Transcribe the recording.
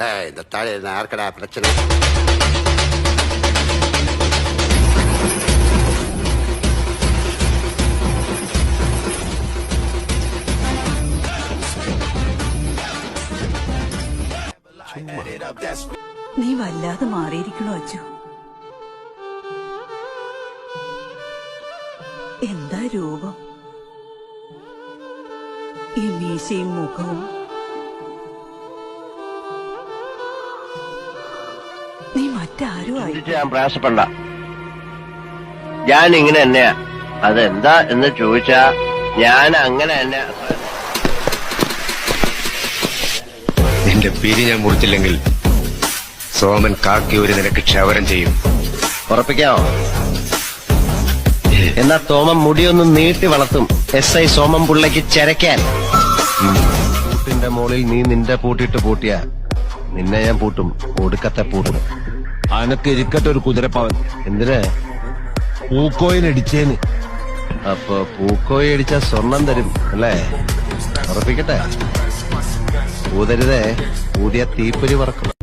இந்த தாழை யாருக்கடா பிரச்சனை? നീ വല്ലാതെ മാറിയിരിക്കണോ അച്ചു? എന്താ രൂപം, ഈ മീശയും മുഖവും. നീ മറ്റാരും ആയി ഞാൻ പ്രയാസപ്പെടണ്ട. ഞാൻ ഇങ്ങനെ തന്നെയാ. അതെന്താ എന്ന് ചോദിച്ചാ ഞാൻ അങ്ങനെ തന്നെ. നിന്റെ പിരി ഞാൻ മുറിച്ചില്ലെങ്കിൽ സോമൻ കാക്കി ഒരു നിനക്ക് ക്ഷവരം ചെയ്യും. ഉറപ്പിക്കാമോ? എന്നാ തോമൻ മുടിയൊന്ന് നീട്ടി വളർത്തും. SI സോമൻ പിള്ളയ്ക്ക് ചരക്കാൻ. പൂട്ടിന്റെ മുകളിൽ നീ നിന്റെ പൂട്ടിട്ട് പൂട്ടിയ നിന്നെ ഞാൻ പൂട്ടും. ഒടുക്കത്തെ പൂട്ടും. അനക്ക് ഇരിക്കട്ടെ ഒരു കുതിരപ്പവൻ. എന്തിനാ? പൂക്കോയിനടിച്ചേന്. അപ്പൊ പൂക്കോയി അടിച്ച സ്വർണം തരും അല്ലേ? ഉറപ്പിക്കട്ടെ. ഊതരുതേ, ഊതിയ തീപ്പൊരി പറക്കും.